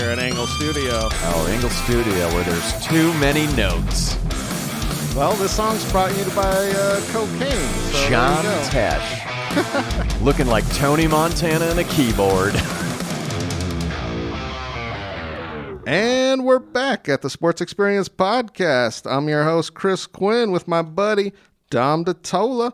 here at Engle Studio. Oh, Engle Studio, where there's too many notes. Well, this song's brought to you by cocaine. So John Tesh. Looking like Tony Montana and a keyboard. And we're back at the Sports Experience Podcast. I'm your host, Chris Quinn, with my buddy, Dom DiTolla.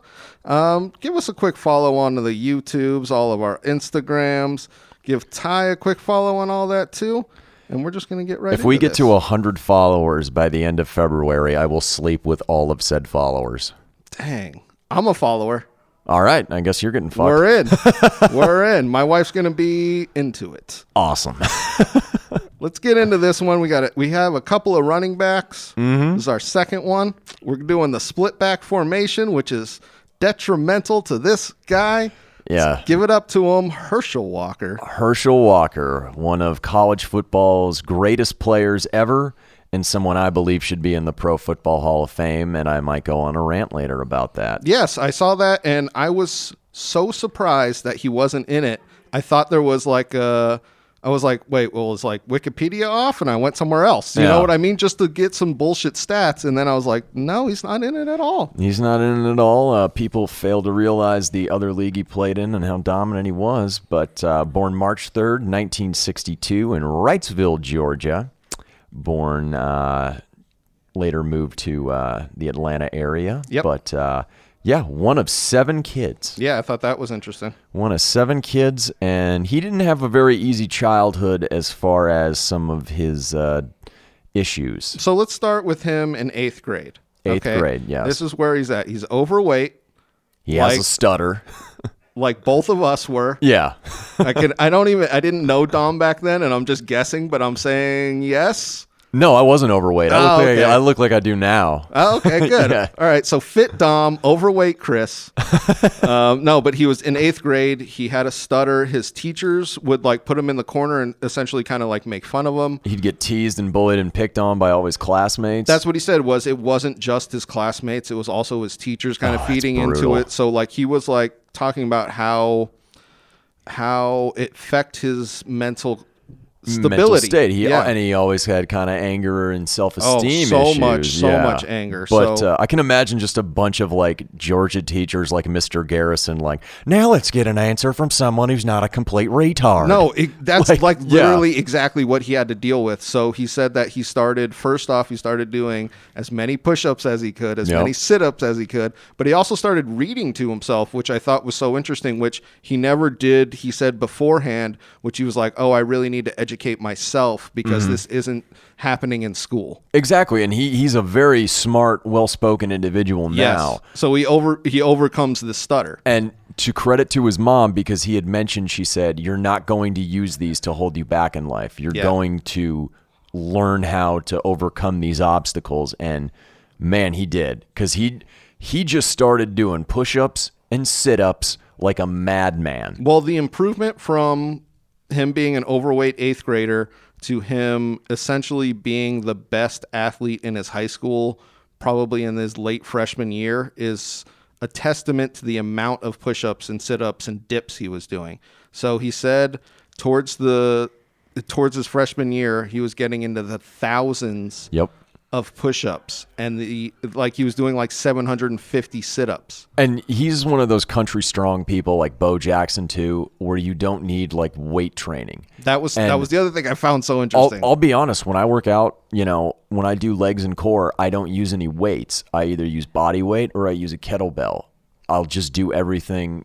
Give us a quick follow on to the YouTubes, all of our Instagrams. Give Ty a quick follow on all that too. And we're just going to get right into this. If we get to 100 followers by the end of February, I will sleep with all of said followers. Dang. I'm a follower. All right. I guess you're getting fucked. We're in. We're in. My wife's going to be into it. Awesome. Let's get into this one. We have a couple of running backs. This is our second one. We're doing the split back formation, which is detrimental to this guy. Yeah. So give it up to him, Herschel Walker. Herschel Walker, one of college football's greatest players ever, and someone I believe should be in the Pro Football Hall of Fame, and I might go on a rant later about that. Yes, I saw that, and I was so surprised that he wasn't in it. I thought there was I was like, wait, well, is like Wikipedia off? And I went somewhere else. You know what I mean? Just to get some bullshit stats. And then I was like, no, he's not in it at all. He's not in it at all. People fail to realize the other league he played in and how dominant he was. But born March 3rd, 1962 in Wrightsville, Georgia. Born, later moved to the Atlanta area. Yep. But yeah, one of 7 kids. Yeah, I thought that was interesting. One of 7 kids, and he didn't have a very easy childhood as far as some of his issues. So let's start with him in 8th grade. 8th grade, yes. This is where he's at. He's overweight. He has a stutter. Like both of us were. Yeah. I didn't know Dom back then, and I'm just guessing, but I'm saying yes. No, I wasn't overweight. I look like I do now. Oh, okay, good. Yeah. All right, so fit Dom, overweight Chris. No, but he was in 8th grade. He had a stutter. His teachers would put him in the corner and essentially kind of make fun of him. He'd get teased and bullied and picked on by all his classmates. That's what he said. It wasn't just his classmates. It was also his teachers kind of feeding into it. So he was talking about how it affected his mental stability. State. And he always had kind of anger and self-esteem so issues. much anger. But I can imagine just a bunch of Georgia teachers like Mr. Garrison, now let's get an answer from someone who's not a complete retard. No, that's literally exactly what he had to deal with. So he said that he started doing as many push-ups as he could, as many sit-ups as he could, but he also started reading to himself, which I thought was so interesting, which he never did, he said beforehand, which he was like, oh, I really need to educate myself because this isn't happening in school. Exactly, and he's a very smart, well-spoken individual now. Yes. So he overcomes the stutter. And to credit to his mom, because he had mentioned, she said, you're not going to use these to hold you back in life. You're going to learn how to overcome these obstacles. And man, he did, because he just started doing push-ups and sit-ups like a madman. Well, the improvement from him being an overweight 8th grader to him essentially being the best athlete in his high school, probably in his late freshman year, is a testament to the amount of push-ups and sit-ups and dips he was doing. So he said towards his freshman year, he was getting into the thousands of push-ups, and he was doing 750 sit-ups. And he's one of those country strong people like Bo Jackson too, where you don't need weight training. That was the other thing I found so interesting. I'll be honest, when I work out, when I do legs and core, I don't use any weights. I either use body weight or I use a kettlebell. I'll just do everything,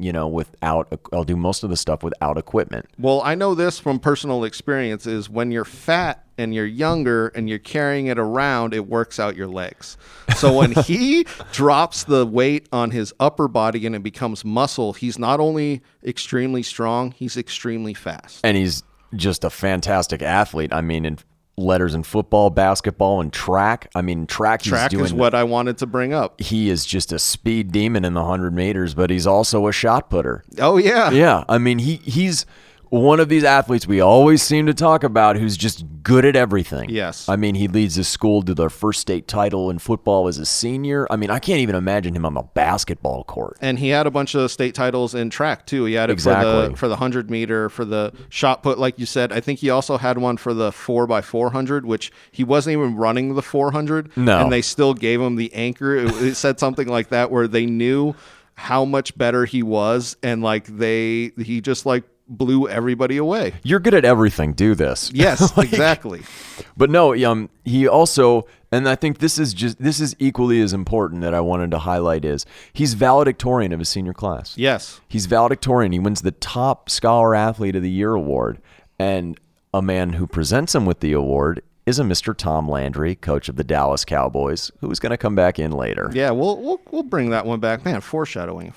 I'll do most of the stuff without equipment. Well, I know this from personal experience is when you're fat and you're younger and you're carrying it around, it works out your legs. So when he drops the weight on his upper body and it becomes muscle, he's not only extremely strong, he's extremely fast. And he's just a fantastic athlete. I mean, in letters in football, basketball, and track. I mean, track is what I wanted to bring up. He is just a speed demon in the 100 meters, but he's also a shot putter. Oh, yeah. Yeah. I mean, he's one of these athletes we always seem to talk about who's just good at everything. Yes. I mean, he leads his school to their first state title in football as a senior. I mean, I can't even imagine him on the basketball court. And he had a bunch of state titles in track, too. He had it for the 100-meter, for the shot put, like you said. I think he also had one for the 4x400, which he wasn't even running the 400. No. And they still gave him the anchor. It said something like that, where they knew how much better he was, and he just blew everybody away. You're good at everything. Do this. Yes, exactly. But no, he also, and I think this is equally as important that I wanted to highlight, is he's valedictorian of his senior class. Yes. He's valedictorian. He wins the top Scholar Athlete of the Year award, and a man who presents him with the award is a Mr. Tom Landry, coach of the Dallas Cowboys, who is going to come back in later. Yeah, we'll bring that one back. Man, foreshadowing.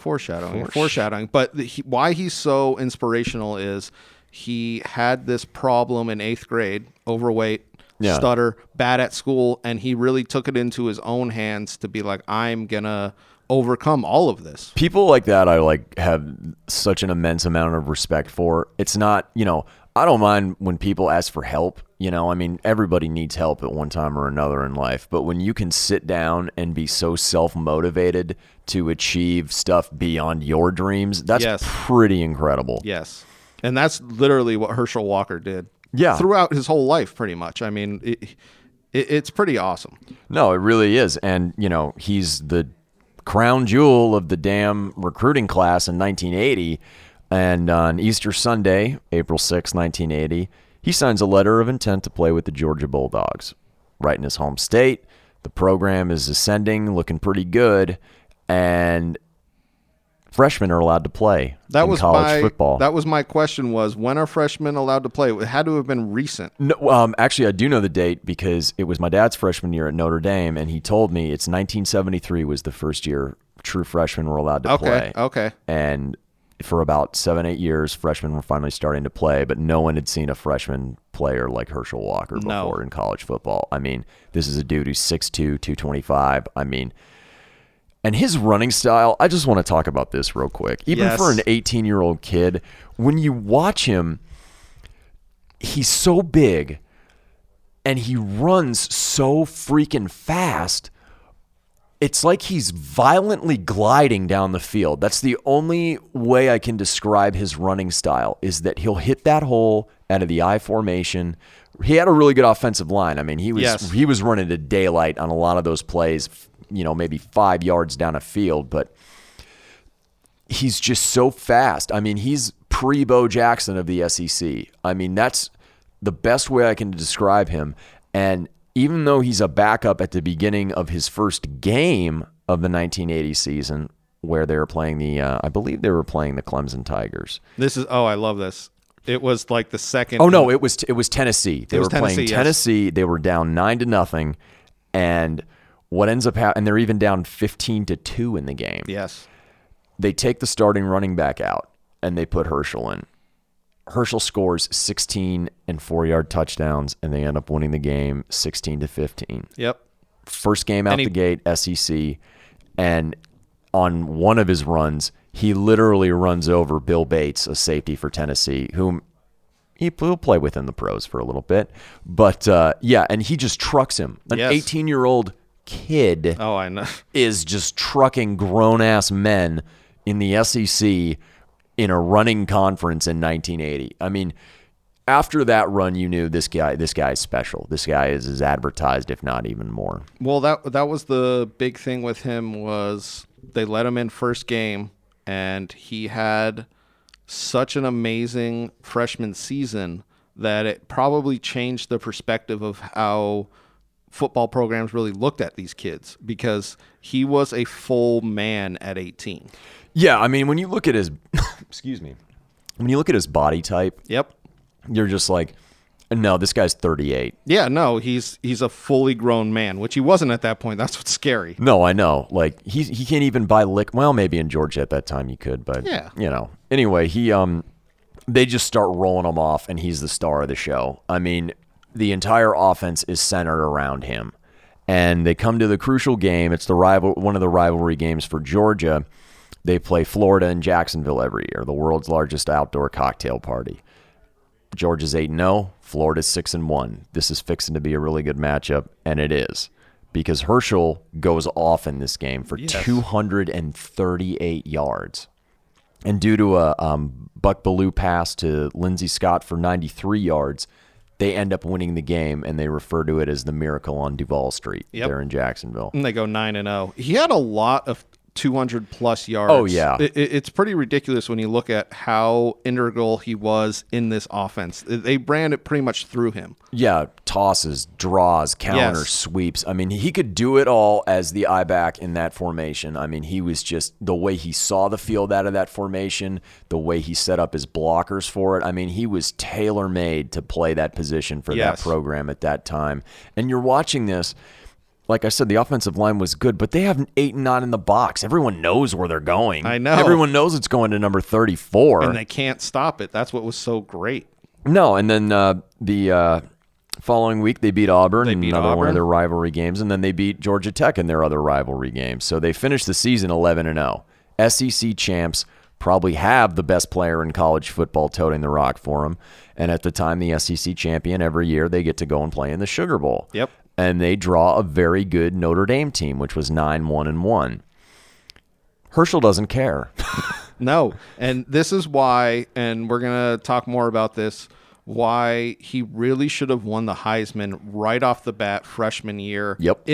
But why he's so inspirational is he had this problem in 8th grade, overweight, stutter, bad at school, and he really took it into his own hands to be like, I'm going to overcome all of this. People like that I have such an immense amount of respect for. It's not, I don't mind when people ask for help. I mean, everybody needs help at one time or another in life. But when you can sit down and be so self-motivated to achieve stuff beyond your dreams, that's pretty incredible. Yes. And that's literally what Herschel Walker did. Yeah. Throughout his whole life, pretty much. I mean, it's pretty awesome. No, it really is. And, he's the crown jewel of the damn recruiting class in 1980. And on Easter Sunday, April 6, 1980, he signs a letter of intent to play with the Georgia Bulldogs. Right in his home state, the program is ascending, looking pretty good, and freshmen are allowed to play in college football. That was my question, was when are freshmen allowed to play? It had to have been recent. No, actually, I do know the date because it was my dad's freshman year at Notre Dame, and he told me it's 1973 was the first year true freshmen were allowed to play. Okay. And for about 7-8 years, freshmen were finally starting to play, but no one had seen a freshman player like Herschel Walker before in college football. I mean, this is a dude who's 6'2", 225. I mean, and his running style, I just want to talk about this real quick. Even for an 18-year-old kid, when you watch him, he's so big and he runs so freaking fast. It's like he's violently gliding down the field. That's the only way I can describe his running style, is that he'll hit that hole out of the I formation. He had a really good offensive line. I mean, he was running to daylight on a lot of those plays, maybe 5 yards down a field, but he's just so fast. I mean, he's pre-Bo Jackson of the SEC. I mean, that's the best way I can describe him. And even though he's a backup at the beginning of his first game of the 1980 season, where they were playing I believe they were playing the Clemson Tigers. I love this. It was like the second. Oh no, it was Tennessee. They were playing Tennessee. They were down 9-0, and what ends up happening? And they're even down 15-2 in the game. Yes. They take the starting running back out and they put Herschel in. Herschel scores 16 and 4-yard touchdowns, and they end up winning the game 16-15. Yep. First game out the gate, SEC, and on one of his runs, he literally runs over Bill Bates, a safety for Tennessee, whom he'll play with in the pros for a little bit. But, and he just trucks him. An 18-year-old kid I know. is just trucking grown-ass men in the SEC in a running conference in 1980. I mean, after that run, you knew this guy is special. This guy is as advertised, if not even more. Well, that was the big thing with him, was they let him in first game, and he had such an amazing freshman season that it probably changed the perspective of how football programs really looked at these kids, because he was a full man at 18. Yeah, I mean, when you look at his when you look at his body type, you're just like, no, this guy's 38. Yeah, no, he's a fully grown man, which he wasn't at that point. That's what's scary. No, I know. Like, he can't even buy well, maybe in Georgia at that time you could, but Anyway, they just start rolling him off, and he's the star of the show. I mean, the entire offense is centered around him. And they come to the crucial game. It's one of the rivalry games for Georgia. They play Florida and Jacksonville every year, the world's largest outdoor cocktail party. Georgia's 8-0, Florida's 6-1. This is fixing to be a really good matchup, and it is. Because Herschel goes off in this game for 238 yards. And due to a Buck Bellew pass to Lindsey Scott for 93 yards, they end up winning the game, and they refer to it as the Miracle on Duval Street there in Jacksonville. And they go 9-0. He had a lot of 200-plus yards. Oh, yeah. It's pretty ridiculous when you look at how integral he was in this offense. They ran it pretty much through him. Yeah, tosses, draws, counters, sweeps. I mean, he could do it all as the I-back in that formation. I mean, he was just the way he saw the field out of that formation, the way he set up his blockers for it. I mean, he was tailor-made to play that position for that program at that time. And you're watching this. Like I said, the offensive line was good, but they have an 8 and 9 in the box. Everyone knows where they're going. I know. Everyone knows it's going to number 34. And they can't stop it. That's what was so great. No, and then the following week they beat Auburn in another one of their rivalry games, and then they beat Georgia Tech in their other rivalry games. So they finished the season 11-0. SEC champs probably have the best player in college football toting the rock for them. And at the time, the SEC champion, every year they get to go and play in the Sugar Bowl. Yep. And they draw a very good Notre Dame team, which was 9-1-1. Herschel doesn't care. No, and this is why, and we're going to talk more about this, why he really should have won the Heisman right off the bat freshman year. Yep.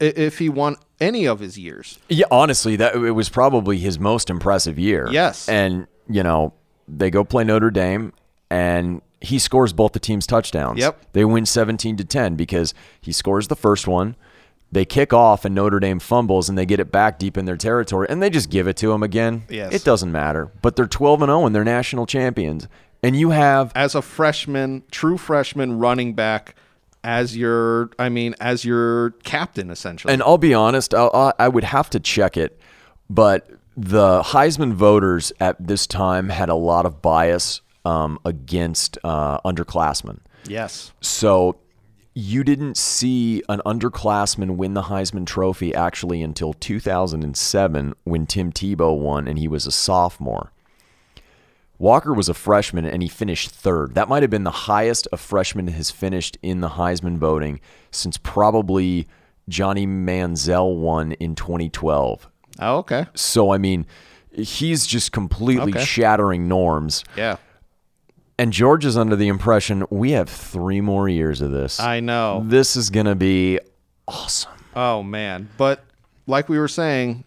If he won any of his years. Yeah, honestly, that it was probably his most impressive year. Yes. And, they go play Notre Dame, and he scores both the team's touchdowns. Yep. They win 17-10 because he scores the first one. They kick off and Notre Dame fumbles and they get it back deep in their territory and they just give it to him again. Yes. It doesn't matter. But they're 12-0 and they're national champions. And you have, as a true freshman running back, as your captain essentially. And I'll be honest, I would have to check it, but the Heisman voters at this time had a lot of bias against underclassmen. Yes. So you didn't see an underclassman win the Heisman Trophy actually until 2007 when Tim Tebow won and he was a sophomore. Walker was a freshman and he finished third. That might have been the highest a freshman has finished in the Heisman voting since probably Johnny Manziel won in 2012. Oh, okay. So, I mean, he's just completely shattering norms. Yeah. And George is under the impression we have 3 more years of this. I know. This is going to be awesome. Oh, man. But like we were saying,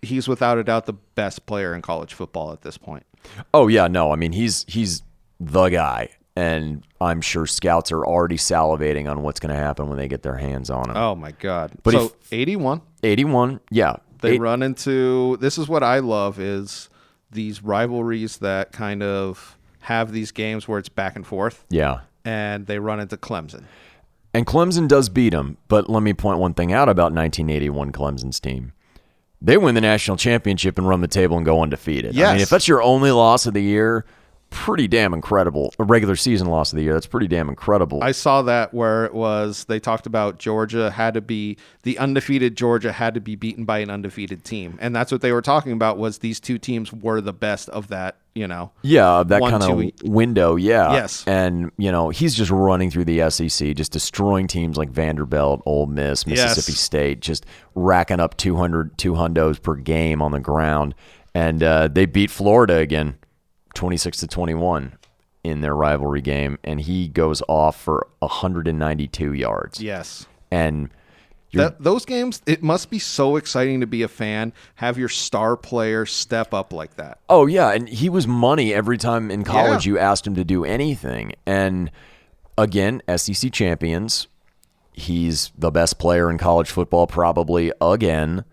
he's without a doubt the best player in college football at this point. Oh, yeah. No, I mean, he's the guy. And I'm sure scouts are already salivating on what's going to happen when they get their hands on him. Oh, my God. But so 81. 81, yeah. They run into, this is what I love, is these rivalries that kind of have these games where it's back and forth. Yeah. And they run into Clemson. And Clemson does beat them, but let me point one thing out about 1981 Clemson's team. They win the national championship and run the table and go undefeated. Yes. I mean, if that's your only loss of the year, pretty damn incredible. A regular season loss of the year, that's pretty damn incredible. I saw that where it was, they talked about the undefeated Georgia had to be beaten by an undefeated team. And that's what they were talking about, was these two teams were the best of that, Yeah, that kind of window, yeah. Yes. And, he's just running through the SEC, just destroying teams like Vanderbilt, Ole Miss, Mississippi State, just racking up 200 hundos per game on the ground. And they beat Florida again, 26-21 in their rivalry game, and he goes off for 192 yards. Yes. And those games, it must be so exciting to be a fan, have your star player step up like that. Oh, yeah, and he was money every time in college you asked him to do anything. And again, SEC champions, he's the best player in college football probably again,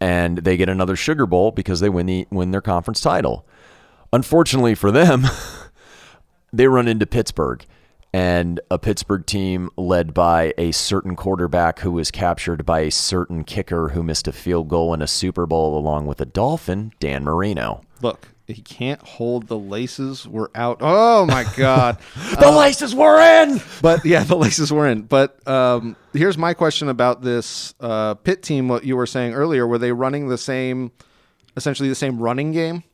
and they get another Sugar Bowl because they win their conference title. Unfortunately for them, they run into Pittsburgh, and a Pittsburgh team led by a certain quarterback who was captured by a certain kicker who missed a field goal in a Super Bowl along with a Dolphin, Dan Marino. Look, he can't hold the laces. We're out. Oh, my God. The laces were in! But, yeah, the laces were in. But here's my question about this Pitt team, what you were saying earlier. Were they running essentially the same running game?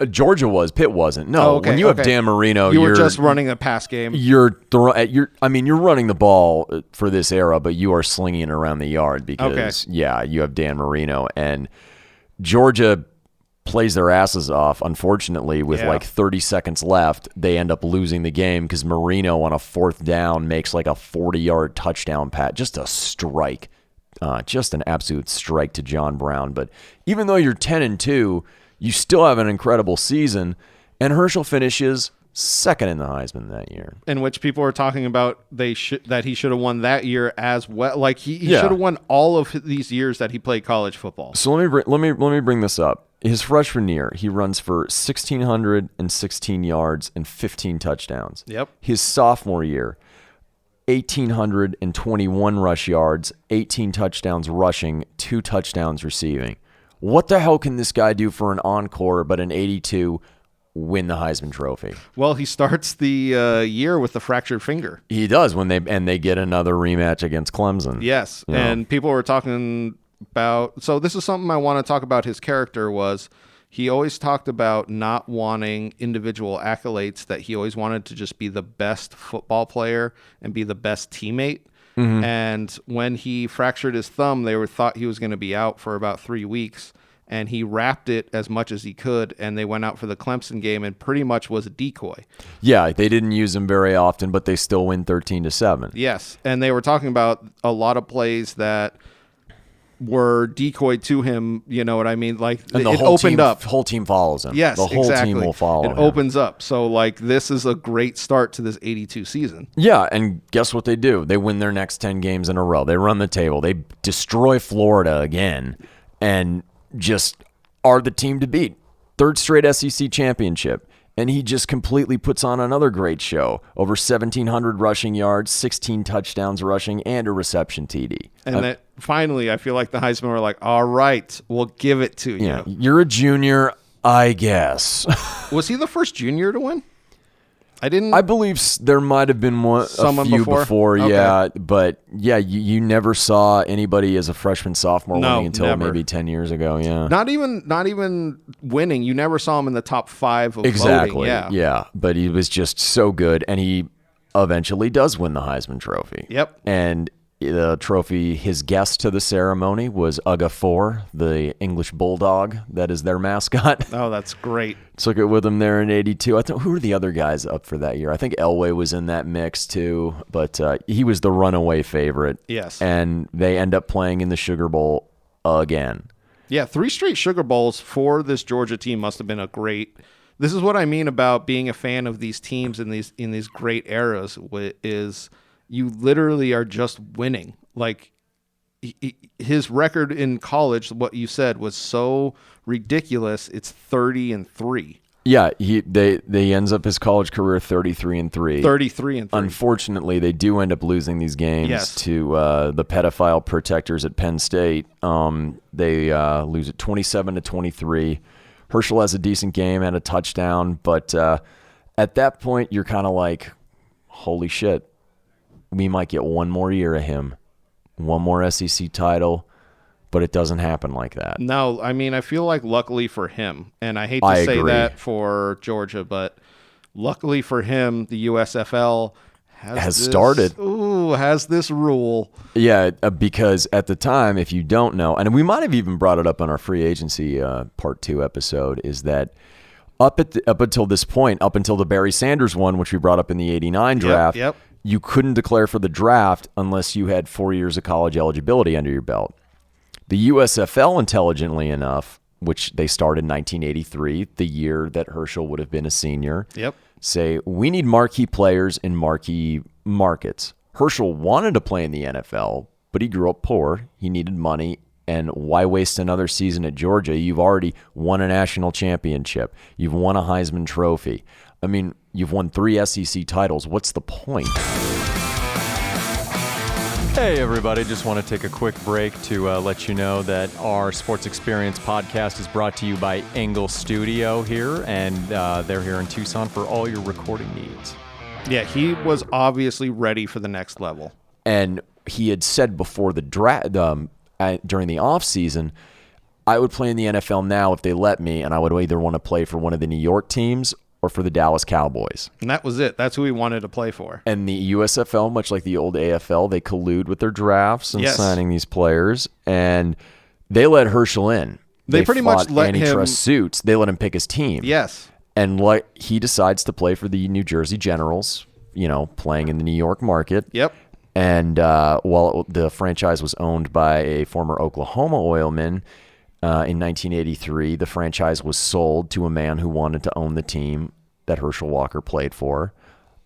Georgia was. Pitt wasn't. No, when you have Dan Marino, you were just running a pass game. You're running the ball for this era, but you are slinging it around the yard because you have Dan Marino, and Georgia plays their asses off. Unfortunately, with like 30 seconds left, they end up losing the game because Marino on a 4th down makes like a 40-yard touchdown pass, just a strike, just an absolute strike to John Brown. But even though you're 10-2. You still have an incredible season, and Herschel finishes 2nd in the Heisman that year. In which people are talking about that he should have won that year as well. Like he should have won all of these years that he played college football. So let me bring this up. His freshman year, he runs for 1,616 yards and 15 touchdowns. Yep. His sophomore year, 1,821 rush yards, 18 touchdowns rushing, 2 touchdowns receiving. What the hell can this guy do for an encore but an 82 win the Heisman Trophy? Well, he starts the year with a fractured finger. He does when they get another rematch against Clemson. Yes, and people were talking about. So this is something I want to talk about. His character was he always talked about not wanting individual accolades. That he always wanted to just be the best football player and be the best teammate. Mm-hmm. And when he fractured his thumb, they thought he was going to be out for about 3 weeks, and he wrapped it as much as he could, and they went out for the Clemson game and pretty much was a decoy. Yeah, they didn't use him very often, but they still win 13-7. Yes, and they were talking about a lot of plays that were decoyed to him, you know what I mean? Like and it opened up. The whole team follows him. Yes, the whole team will follow him. It opens up. So like this is a great start to this 82 season. Yeah, and guess what they do? They win their next 10 games in a row. They run the table. They destroy Florida again and just are the team to beat. 3rd straight SEC championship. And he just completely puts on another great show. Over 1,700 rushing yards, 16 touchdowns rushing, and a reception TD. And then finally, I feel like the Heisman were like, all right, we'll give it to you. Yeah, you're a junior, I guess. Was he the first junior to win? I believe there might have been a few before, okay. Yeah. But, yeah, you never saw anybody as a freshman, sophomore winning until maybe 10 years ago, yeah. Not even winning. You never saw him in the top 5 of exactly. voting. Yeah, but he was just so good, and he eventually does win the Heisman Trophy. Yep. And the trophy, his guest to the ceremony was Uga 4, the English bulldog that is their mascot. Oh, that's great. Took it with him there in 82. I thought, who were the other guys up for that year? I think Elway was in that mix too, but he was the runaway favorite. Yes. And they end up playing in the Sugar Bowl again. Yeah, 3 straight Sugar Bowls for this Georgia team must have been a great. This is what I mean about being a fan of these teams in these great eras is you literally are just winning. Like his record in college, what you said was so ridiculous. It's 30-3. Yeah, they ends up his college career 33-3. 33-3. Unfortunately, they do end up losing these games to the pedophile protectors at Penn State. They lose it 27-23. Herschel has a decent game and a touchdown, but at that point, you're kind of like, holy shit. We might get one more year of him, one more SEC title, but it doesn't happen like that. No, I mean, I feel like luckily for him, and I hate to say that for Georgia, but luckily for him, the USFL has this rule. Yeah, because at the time, if you don't know, and we might have even brought it up on our free agency part 2 episode, is that up until this point, up until the Barry Sanders one, which we brought up in the 89 draft, Yep. You couldn't declare for the draft unless you had 4 years of college eligibility under your belt. The USFL, intelligently enough, which they started in 1983, the year that Herschel would have been a senior, say, we need marquee players in marquee markets. Herschel wanted to play in the NFL, but he grew up poor. He needed money. And why waste another season at Georgia? You've already won a national championship. You've won a Heisman Trophy. I mean, you've won 3 SEC titles. What's the point? Hey, everybody. Just want to take a quick break to let you know that our Sports Experience podcast is brought to you by Engle Studio here, and they're here in Tucson for all your recording needs. Yeah, he was obviously ready for the next level. And he had said before the draft, during the offseason, I would play in the NFL now if they let me, and I would either want to play for one of the New York teams or for the Dallas Cowboys. And that was it. That's who he wanted to play for. And the USFL, much like the old AFL, they collude with their drafts and signing these players, and they let Herschel in. They pretty much let antitrust suits. They let him pick his team. Yes. And he decides to play for the New Jersey Generals, playing in the New York market. Yep. And while the franchise was owned by a former Oklahoma oilman, in 1983, the franchise was sold to a man who wanted to own the team that Herschel Walker played for.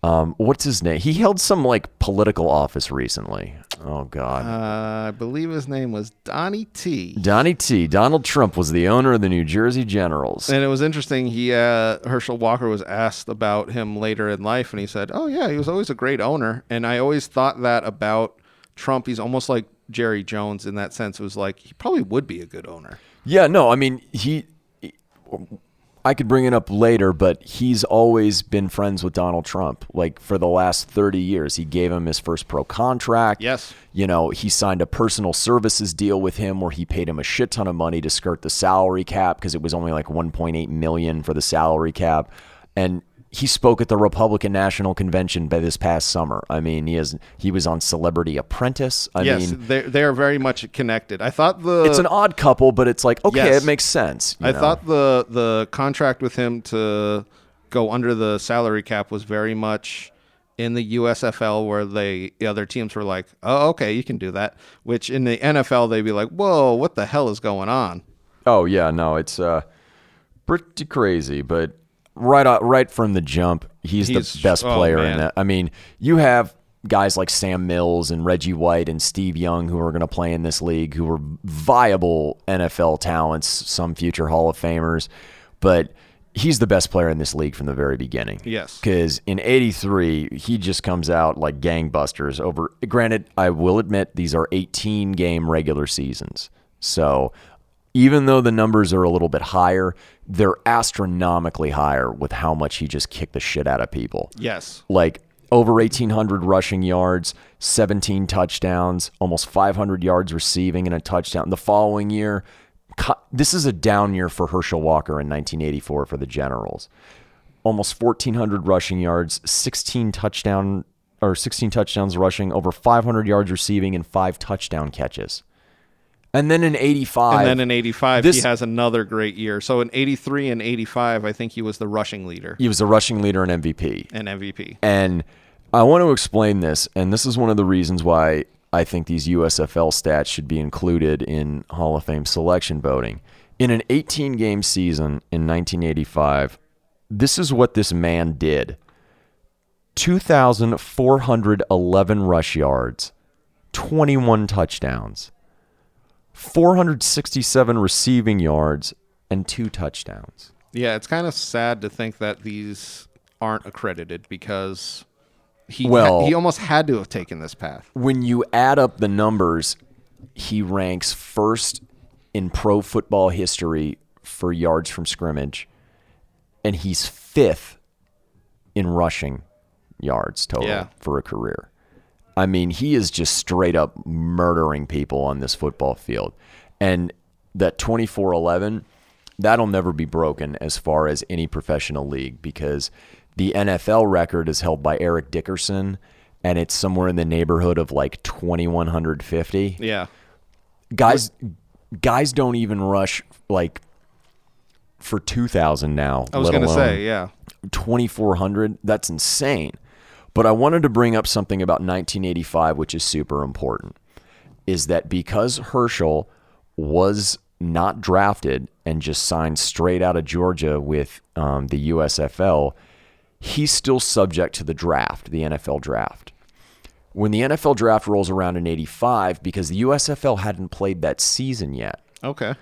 What's his name? He held some political office recently. Oh, God. I believe his name was Donnie T. Donnie T. Donald Trump was the owner of the New Jersey Generals. And it was interesting. Herschel Walker was asked about him later in life, and he said, oh, yeah, he was always a great owner. And I always thought that about Trump. He's almost like Jerry Jones in that sense. It was like he probably would be a good owner. Yeah, no, I mean, I could bring it up later, but he's always been friends with Donald Trump. For the last 30 years, he gave him his first pro contract. Yes. He signed a personal services deal with him where he paid him a shit ton of money to skirt the salary cap because it was only $1.8 million for the salary cap. And he spoke at the Republican National Convention by this past summer. I mean, he was on Celebrity Apprentice. They are very much connected. I thought it's an odd couple, but it's it makes sense. I thought the contract with him to go under the salary cap was very much in the USFL, where the other teams were like, "Oh, okay, you can do that." Which in the NFL they'd be like, "Whoa, what the hell is going on?" Oh yeah, no, it's pretty crazy, but. Right from the jump, he's the best player in that. I mean, you have guys like Sam Mills and Reggie White and Steve Young who are going to play in this league, who are viable NFL talents, some future Hall of Famers, but he's the best player in this league from the very beginning. Yes. Because in 83, he just comes out like gangbusters over. Granted, I will admit these are 18-game regular seasons. So even though the numbers are a little bit higher, they're astronomically higher with how much he just kicked the shit out of people. Yes. Over 1,800 rushing yards, 17 touchdowns, almost 500 yards receiving and a touchdown. The following year, this is a down year for Herschel Walker in 1984 for the Generals. Almost 1,400 rushing yards, 16 touchdowns rushing, over 500 yards receiving, and 5 touchdown catches. And then in 85... he has another great year. So in 83 and 85, I think he was the rushing leader. He was the rushing leader and MVP. And I want to explain this, and this is one of the reasons why I think these USFL stats should be included in Hall of Fame selection voting. In an 18-game season in 1985, this is what this man did. 2,411 rush yards, 21 touchdowns, 467 receiving yards, and 2 touchdowns. Yeah, it's kind of sad to think that these aren't accredited because he almost had to have taken this path. When you add up the numbers, he ranks first in pro football history for yards from scrimmage, and he's 5th in rushing yards total for a career. I mean, he is just straight up murdering people on this football field. And that 24-11, that'll never be broken as far as any professional league because the NFL record is held by Eric Dickerson, and it's somewhere in the neighborhood of 2,150. Yeah. Guys don't even rush for 2,000 now. I was going to say, yeah. 2,400, that's insane. But I wanted to bring up something about 1985, which is super important, is that because Herschel was not drafted and just signed straight out of Georgia with the USFL, he's still subject to the draft, the NFL draft. When the NFL draft rolls around in 85, because the USFL hadn't played that season yet. Okay.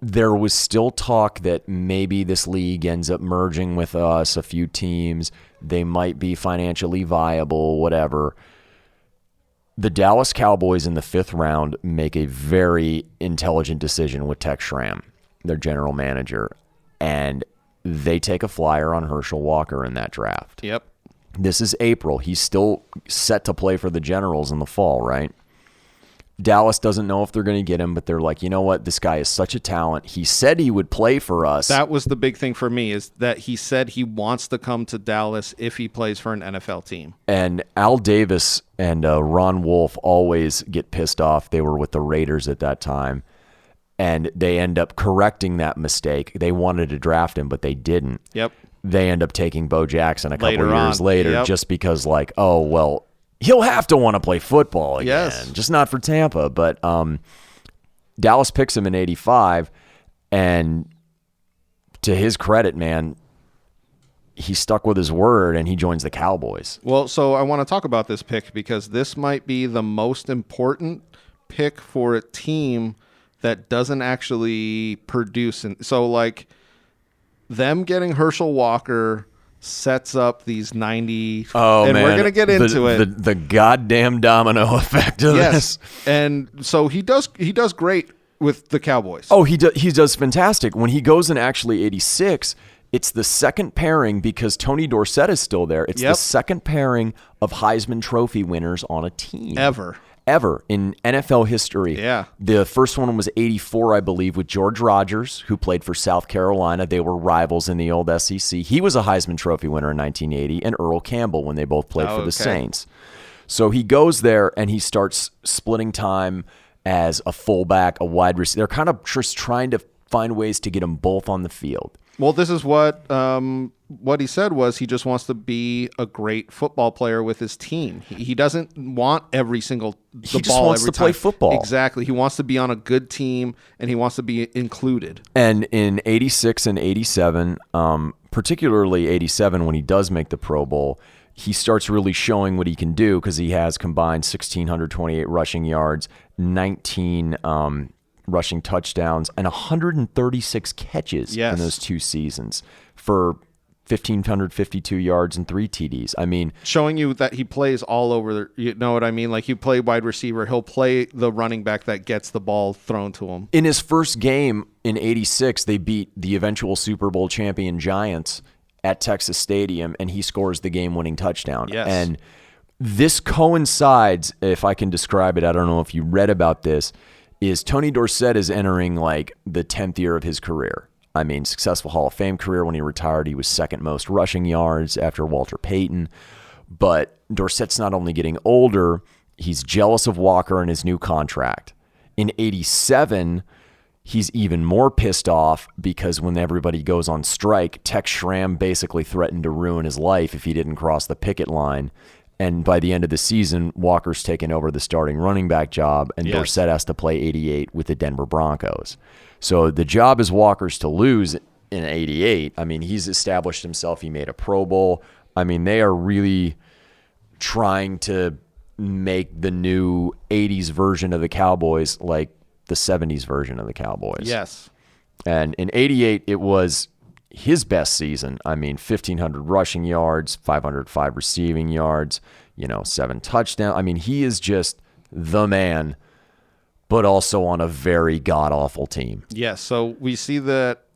There was still talk that maybe this league ends up merging with us, a few teams. They might be financially viable, whatever. The Dallas Cowboys in the 5th round make a very intelligent decision with Tex Schramm, their general manager, and they take a flyer on Herschel Walker in that draft. Yep. This is April. He's still set to play for the Generals in the fall, right? Dallas doesn't know if they're going to get him, but they're like, you know what? This guy is such a talent. He said he would play for us. That was the big thing for me, is that he said he wants to come to Dallas if he plays for an NFL team. And Al Davis and Ron Wolf always get pissed off. They were with the Raiders at that time, and they end up correcting that mistake. They wanted to draft him, but they didn't. Yep. They end up taking Bo Jackson a couple years on. later, Yep. just because, like, oh, well, he'll have to want to play football again, Yes. just not for Tampa. But Dallas picks him in 85, and to his credit, man, he stuck with his word, and he joins the Cowboys. Well, so I want to talk about this pick because this might be the most important pick for a team that doesn't actually produce. So, like, them getting Herschel Walker sets up these 90. Oh, and man. we're going to get into it. The goddamn domino effect of Yes. this. And so he does great with the Cowboys. Oh, he does fantastic. When he goes in actually 86, it's the second pairing because Tony Dorsett is still there. It's the second pairing of Heisman Trophy winners on a team. Ever in NFL history. Yeah. The first one was 84, I believe, with George Rogers, who played for South Carolina. They were rivals in the old SEC. He was a Heisman Trophy winner in 1980, and Earl Campbell when they both played for the Saints. So he goes there and he starts splitting time as a fullback, a wide receiver. They're kind of just trying to find ways to get them both on the field. Well, this is what he said was he just wants to be a great football player with his team. He doesn't want every single He just wants to play football. Exactly. He wants to be on a good team, and he wants to be included. And in 86 and 87, particularly 87 when he does make the Pro Bowl, he starts really showing what he can do because he has combined 1,628 rushing yards, 19 rushing touchdowns, and 136 catches in those two seasons for 1,552 yards and 3 TDs. I mean, showing you that he plays all over. You know what I mean? Like, you play wide receiver, he'll play the running back that gets the ball thrown to him. In his first game in 86, they beat the eventual Super Bowl champion Giants at Texas Stadium, and he scores the game-winning touchdown. Yes. And this coincides, if I can describe it, I don't know if you read about this, is Tony Dorsett is entering like the 10th year of his career. I mean, successful Hall of Fame career. When he retired, he was second most rushing yards after Walter Payton. But Dorsett's not only getting older, he's jealous of Walker and his new contract. In 87, he's even more pissed off because when everybody goes on strike, Tex Schramm basically threatened to ruin his life if he didn't cross the picket line. And by the end of the season, Walker's taken over the starting running back job, and Dorsett has to play 88 with the Denver Broncos. So the job is Walker's to lose in 88. I mean, he's established himself. He made a Pro Bowl. I mean, they are really trying to make the new 80s version of the Cowboys like the 70s version of the Cowboys. Yes. And in 88, it was his best season. I mean, 1,500 rushing yards, 505 receiving yards, 7 touchdowns. I mean, he is just the man, but also on a very god-awful team. Yes, so we see that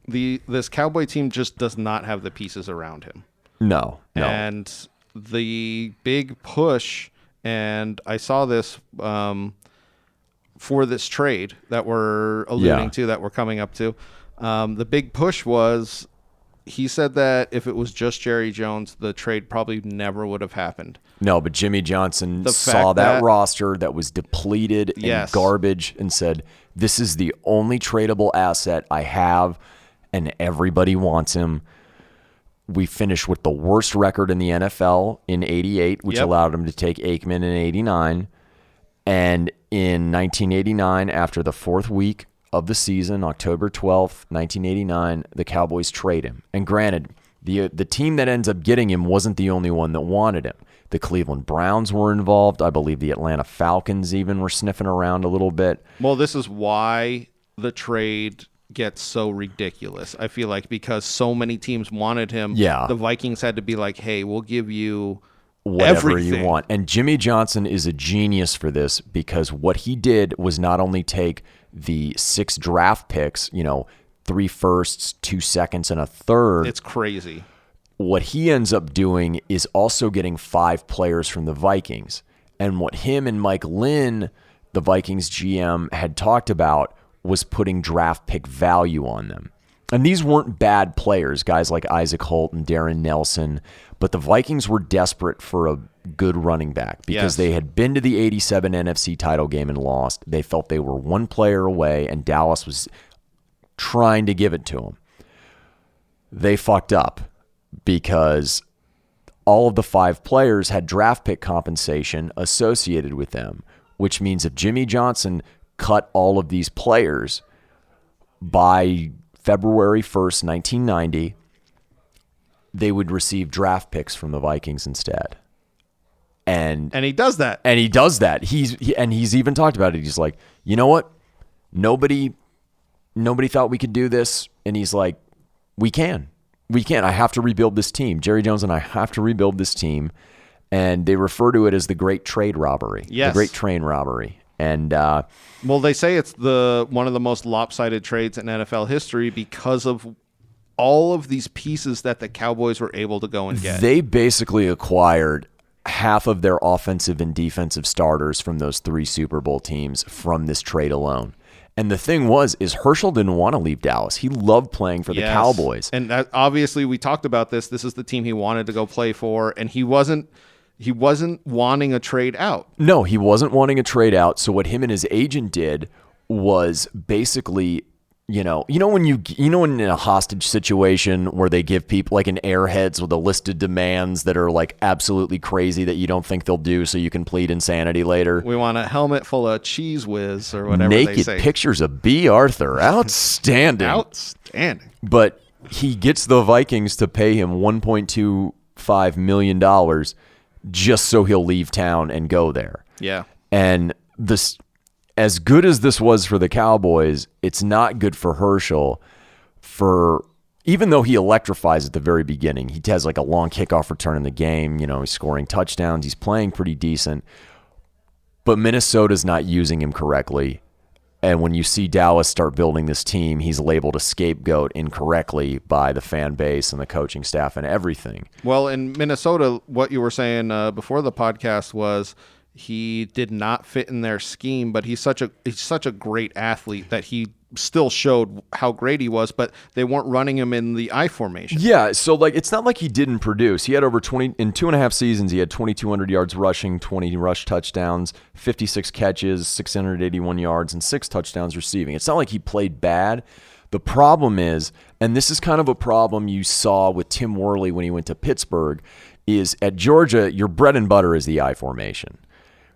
this Cowboy team just does not have the pieces around him. No. And the big push, and I saw this for this trade that we're alluding to, that we're coming up to. The big push was, he said that if it was just Jerry Jones, the trade probably never would have happened. No, but Jimmy Johnson saw that roster that was depleted and garbage and said, this is the only tradable asset I have, and everybody wants him. We finished with the worst record in the NFL in 88, which allowed him to take Aikman in 89. And in 1989, after the 4th week of the season, October 12th, 1989, the Cowboys trade him. And granted, the team that ends up getting him wasn't the only one that wanted him. The Cleveland Browns were involved. I believe the Atlanta Falcons even were sniffing around a little bit. Well, this is why the trade gets so ridiculous. I feel like because so many teams wanted him, the Vikings had to be like, hey, we'll give you whatever everything you want. And Jimmy Johnson is a genius for this because what he did was not only take the 6 draft picks, 3 firsts, 2 seconds, and a third. It's crazy. What he ends up doing is also getting 5 players from the Vikings. And what him and Mike Lynn the Vikings GM had talked about was putting draft pick value on them. And these weren't bad players, guys like Isaac Holt and Darren Nelson, but the Vikings were desperate for a good running back because they had been to the 87 NFC title game and lost. They felt they were one player away, and Dallas was trying to give it to them. They fucked up because all of the 5 players had draft pick compensation associated with them, which means if Jimmy Johnson cut all of these players by February 1st, 1990, they would receive draft picks from the Vikings instead. And he does that. And he does that. He's even talked about it. He's like, you know what? Nobody thought we could do this. And he's like, we can. I have to rebuild this team. Jerry Jones and I have to rebuild this team. And they refer to it as the Great Trade Robbery. Yes. The Great Train Robbery. And well, they say it's one of the most lopsided trades in NFL history because of all of these pieces that the Cowboys were able to go and get. They basically acquired half of their offensive and defensive starters from those 3 Super Bowl teams from this trade alone. And the thing is Herschel didn't want to leave Dallas. He loved playing for the Cowboys. And obviously we talked about this. This is the team he wanted to go play for, and he wasn't wanting a trade out. No, he wasn't wanting a trade out. So what him and his agent did was basically, when in a hostage situation where they give people like an Airheads with a list of demands that are like absolutely crazy that you don't think they'll do, so you can plead insanity later. We want a helmet full of Cheese Whiz or whatever Naked they say. Pictures of B. Arthur. Outstanding. Outstanding. But he gets the Vikings to pay him $1.25 million just so he'll leave town and go there. Yeah. And this, as good as this was for the Cowboys, it's not good for Herschel. Even though he electrifies at the very beginning, he has like a long kickoff return in the game. He's scoring touchdowns. He's playing pretty decent. But Minnesota's not using him correctly. And when you see Dallas start building this team, he's labeled a scapegoat incorrectly by the fan base and the coaching staff and everything. Well, in Minnesota, what you were saying before the podcast was he did not fit in their scheme, but he's such a great athlete that he still showed how great he was, but they weren't running him in the I formation. Yeah, so it's not like he didn't produce. He had over 20 in 2.5 seasons. He had 2,200 yards rushing, 20 rush touchdowns, 56 catches, 681 yards, and 6 touchdowns receiving. It's not like he played bad. The problem is, and this is kind of a problem you saw with Tim Worley when he went to Pittsburgh, is at Georgia, your bread and butter is the I formation.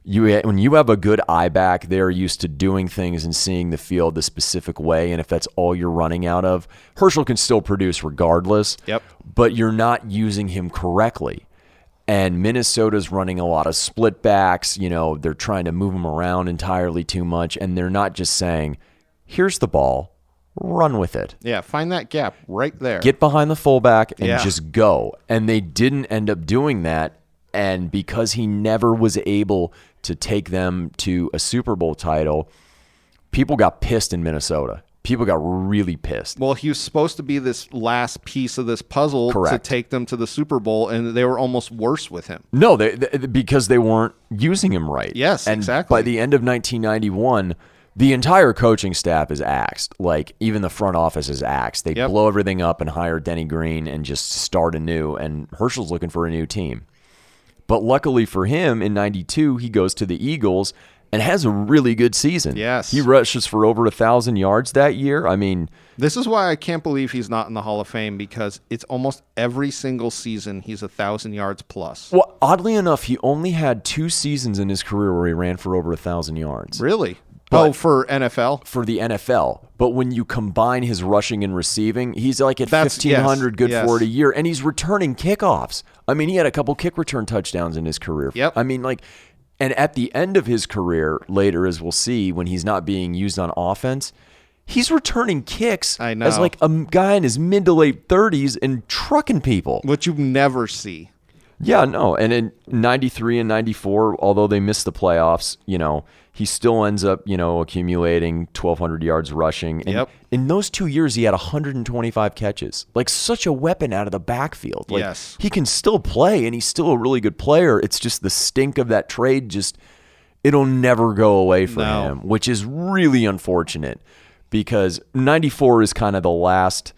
When you have a good eye back, they're used to doing things and seeing the field the specific way, and if that's all you're running out of, Herschel can still produce regardless, but you're not using him correctly. And Minnesota's running a lot of split backs. They're trying to move him around entirely too much, and they're not just saying, here's the ball, run with it. Yeah, find that gap right there. Get behind the fullback and just go. And they didn't end up doing that, and because he never was able to take them to a Super Bowl title, people got pissed in Minnesota. People got really pissed. Well, he was supposed to be this last piece of this puzzle to take them to the Super Bowl, and they were almost worse with him. No, because they weren't using him right. Yes, and exactly. By the end of 1991, the entire coaching staff is axed. Even the front office is axed. They blow everything up and hire Denny Green and just start anew, and Herschel's looking for a new team. But luckily for him, in 92, he goes to the Eagles and has a really good season. Yes. He rushes for over 1,000 yards that year. I mean, this is why I can't believe he's not in the Hall of Fame, because it's almost every single season he's 1,000 yards plus. Well, oddly enough, he only had 2 seasons in his career where he ran for over 1,000 yards. Really? For NFL? For the NFL. But when you combine his rushing and receiving, he's like at 1,500 good for it a year, and he's returning kickoffs. I mean, he had a couple kick return touchdowns in his career. Yep. I mean, and at the end of his career, later, as we'll see, when he's not being used on offense, he's returning kicks as a guy in his mid to late 30s and trucking people. Which you never see. Yeah, no. And in 93 and 94, although they missed the playoffs, he still ends up, accumulating 1,200 yards rushing. And in those 2 years, he had 125 catches. Such a weapon out of the backfield. He can still play, and he's still a really good player. It's just the stink of that trade it'll never go away for him, which is really unfortunate because 94 is kind of the last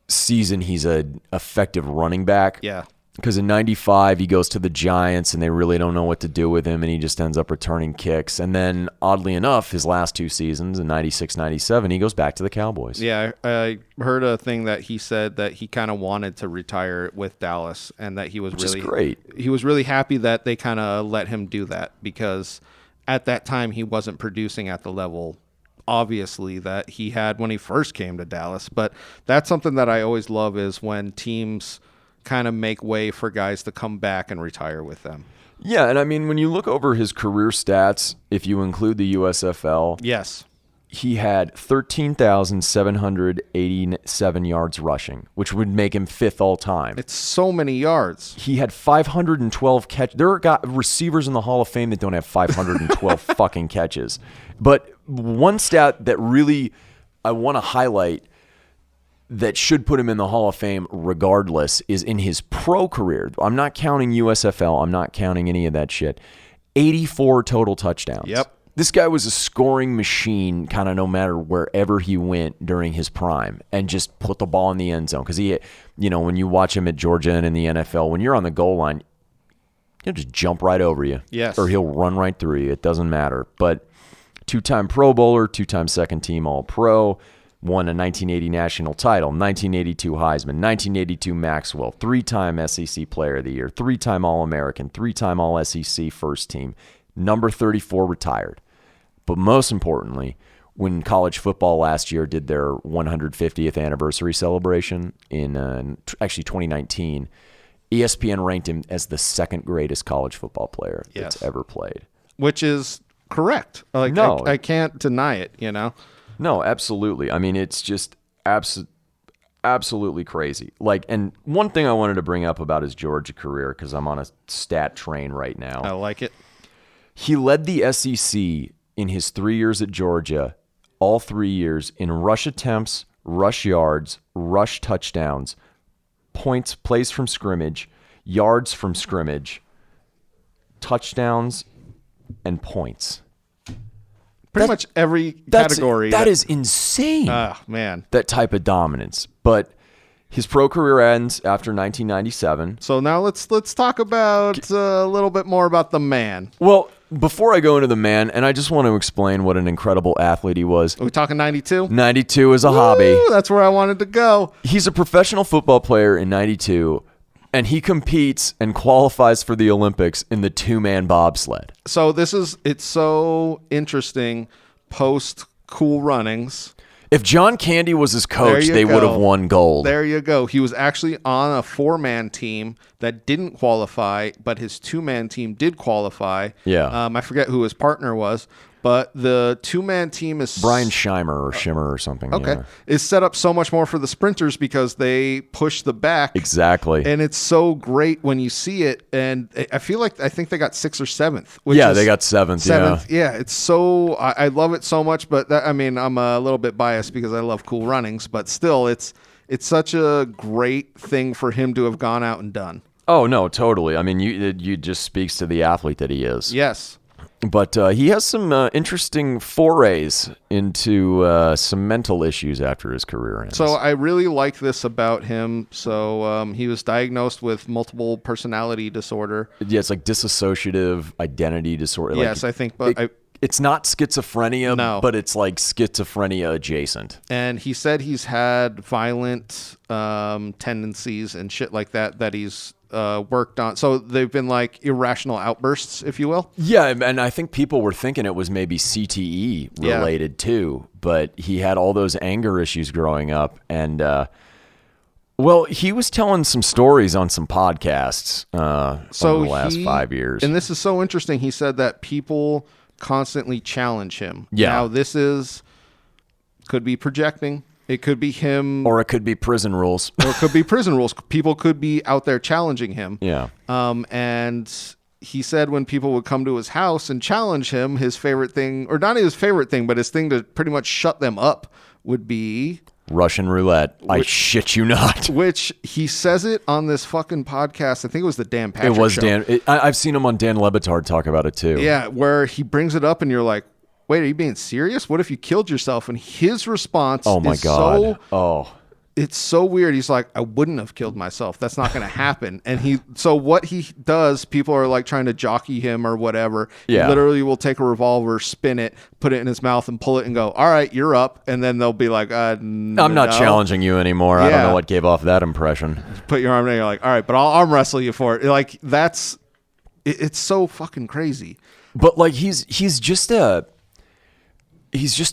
season he's an effective running back. Yeah. Because in 95, he goes to the Giants, and they really don't know what to do with him, and he just ends up returning kicks. And then, oddly enough, his last 2 seasons, in 96, 97, he goes back to the Cowboys. Yeah, I heard a thing that he said that he kind of wanted to retire with Dallas, and that he was Which is great. He was really happy that they kind of let him do that, because at that time he wasn't producing at the level, obviously, that he had when he first came to Dallas. But that's something that I always love, is when teams kind of make way for guys to come back and retire with them. Yeah, and I mean, when you look over his career stats, if you include the USFL, yes, he had 13,787 yards rushing, which would make him 5th all time. It's so many yards. He had 512 catches. There are receivers in the Hall of Fame that don't have 512 fucking catches. But one stat that really I want to highlight that should put him in the Hall of Fame regardless is in his pro career. I'm not counting USFL. I'm not counting any of that shit. 84 total touchdowns. Yep. This guy was a scoring machine kind of no matter wherever he went during his prime, and just put the ball in the end zone. Because he, when you watch him at Georgia and in the NFL, when you're on the goal line, he'll just jump right over you. Yes. Or he'll run right through you. It doesn't matter. But 2-time Pro Bowler, 2-time second team All-Pro, won a 1980 national title, 1982 Heisman, 1982 Maxwell, 3-time SEC Player of the Year, 3-time All-American, 3-time All-SEC first team, number 34 retired. But most importantly, when college football last year did their 150th anniversary celebration in actually 2019, ESPN ranked him as the 2nd greatest college football player that's ever played. Which is correct. No. I can't deny it, No, absolutely. I mean, it's just absolutely crazy. And one thing I wanted to bring up about his Georgia career, because I'm on a stat train right now. I like it. He led the SEC in his 3 years at Georgia, all 3 years, in rush attempts, rush yards, rush touchdowns, points, plays from scrimmage, yards from scrimmage, touchdowns, and points. Pretty much every category. That is insane. Man. That type of dominance. But his pro career ends after 1997. So now let's talk about a little bit more about the man. Well, before I go into the man, and I just want to explain what an incredible athlete he was. Are we talking 92? 92 is a hobby. That's where I wanted to go. He's a professional football player in 92. And he competes and qualifies for the Olympics in the 2-man bobsled. So it's so interesting post Cool Runnings. If John Candy was his coach, they would have won gold. There you go. He was actually on a 4-man team that didn't qualify, but his 2-man team did qualify. Yeah. I forget who his partner was. But the 2-man team is Brian Schimmer or something. Okay. Yeah. Is set up so much more for the sprinters because they push the back. Exactly. And it's so great when you see it. And I think they got 6th or 7th. They got 7th. Yeah. It's so, I love it so much, but I'm a little bit biased because I love Cool Runnings, but still it's such a great thing for him to have gone out and done. Oh no, totally. I mean, you just speaks to the athlete that he is. Yes. But he has some interesting forays into some mental issues after his career ends. So I really like this about him. So he was diagnosed with multiple personality disorder. Yeah, it's like dissociative identity disorder. Yes, I think, but it's not schizophrenia, No. but it's like schizophrenia adjacent. And he said he's had violent tendencies and shit like that he's worked on. So they've been like irrational outbursts, if you will. Yeah, and I think people were thinking it was maybe CTE related too, but he had all those anger issues growing up. And, he was telling some stories on some podcasts over the last 5 years. And this is so interesting. He said that people constantly challenge him. Yeah. Now, could be projecting. It could be him. Or it could be prison rules. Or it could be prison rules. People could be out there challenging him. Yeah. And he said when people would come to his house and challenge him, his favorite thing, or not his favorite thing, but his thing to pretty much shut them up would be Russian roulette. I shit you not. Which he says it on this fucking podcast. I think it was the Dan Patrick It was show. Dan. I've seen him on Dan Le Batard talk about it too. Yeah, where he brings it up and you're like, wait, are you being serious? What if you killed yourself? And his response is it's so weird. He's like, I wouldn't have killed myself. That's not going to happen. And so what he does, people are like trying to jockey him or whatever. Yeah. He literally will take a revolver, spin it, put it in his mouth and pull it and go, all right, you're up. And then they'll be like, no. I'm not challenging you anymore. Yeah. I don't know what gave off that impression. Put your arm down. You're like, all right, but I'll arm wrestle you for it. Like it's so fucking crazy. But like he's just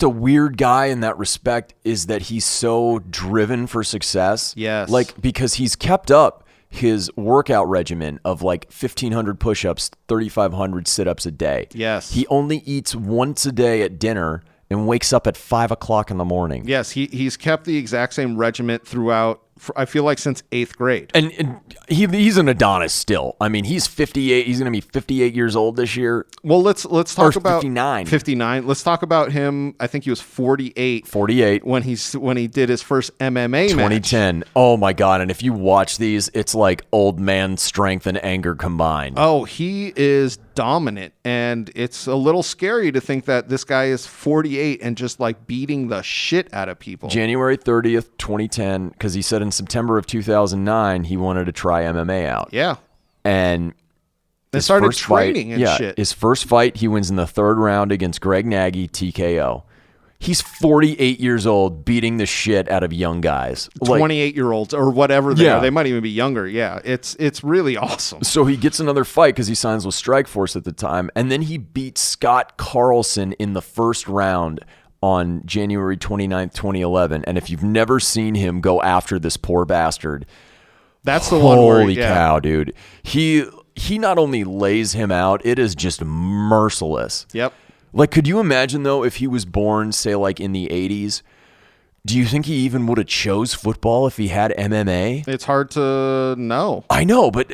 a weird guy in that respect, is that he's so driven for success. Yes. Like, because he's kept up his workout regimen of like 1,500 push-ups, 3,500 sit-ups a day. Yes. He only eats once a day at dinner and wakes up at 5 o'clock in the morning. Yes, he's kept the exact same regiment throughout, I feel like, since 8th grade. And he's an Adonis still. I mean, he's 58. He's going to be 58 years old this year. Well, let's talk about 59. 59. Let's talk about him. I think he was 48. 48 when he did his first MMA match. 2010. Oh my God! And if you watch these, it's like old man strength and anger combined. Oh, he is dominant, and it's a little scary to think that this guy is 48 and just like beating the shit out of people. January 30th, 2010, because he said in September of 2009 he wanted to try MMA out. Yeah. And they started training and shit. His first fight, he wins in the 3rd round against Greg Nagy, TKO. He's 48 years old, beating the shit out of young guys. 28-year-olds or whatever they are. They might even be younger. Yeah, it's really awesome. So he gets another fight because he signs with Strikeforce at the time, and then he beats Scott Carlson in the 1st round on January 29th, 2011. And if you've never seen him go after this poor bastard, that's the one where, holy cow, dude. He not only lays him out, it is just merciless. Yep. Like, could you imagine, though, if he was born, say, like in the 80s, do you think he even would have chose football if he had MMA? It's hard to know. I know, but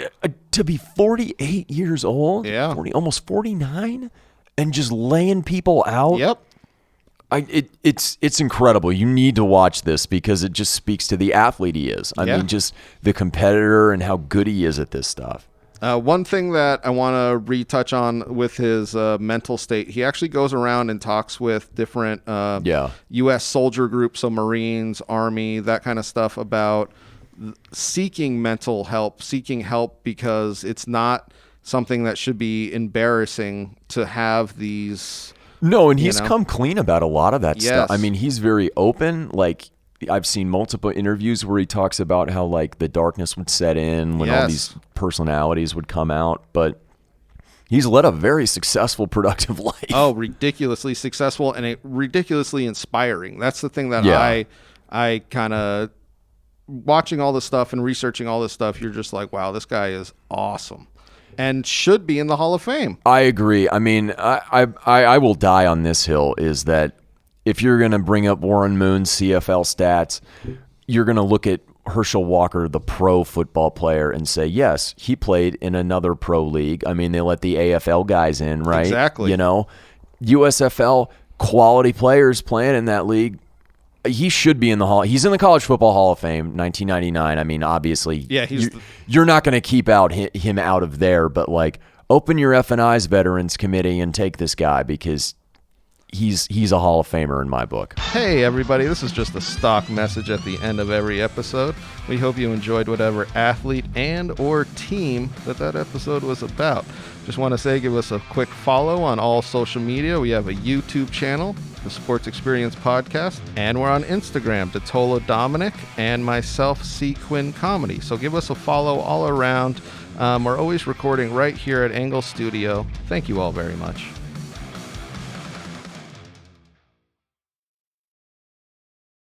to be 48 years old, yeah, almost 49, and just laying people out. Yep. It's incredible. You need to watch this because it just speaks to the athlete he is. I mean, just the competitor and how good he is at this stuff. One thing that I want to retouch on with his mental state, he actually goes around and talks with different U.S. soldier groups, so Marines, Army, that kind of stuff, about seeking mental help, seeking help because it's not something that should be embarrassing to have these. No, and he's come clean about a lot of that stuff. I mean, he's very open. Like, I've seen multiple interviews where he talks about how like the darkness would set in when all these personalities would come out, but he's led a very successful, productive life. Oh, ridiculously successful and ridiculously inspiring. That's the thing that I kind of, watching all this stuff and researching all this stuff, you're just like, wow, this guy is awesome and should be in the Hall of Fame. I agree. I mean, I will die on this hill is that if you're going to bring up Warren Moon's CFL stats, you're going to look at Herschel Walker, the pro football player, and say, yes, he played in another pro league. I mean, they let the AFL guys in, right? Exactly. You know, USFL, quality players playing in that league. He should be in the Hall. He's in the College Football Hall of Fame, 1999. I mean, obviously, you're not going to keep him out of there, but like, open your F&I's Veterans Committee and take this guy because he's a Hall of Famer in my book. Hey everybody, this is just a stock message at the end of every episode. We hope you enjoyed whatever athlete and or team that episode was about. Just want to say, give us a quick follow on all social media. We have a YouTube channel, the Sports Experience Podcast, and we're on Instagram, DiTolla Dominic, and myself, C. Quinn Comedy. So give us a follow all around. We're always recording right here at Engle Studio. Thank you all very much.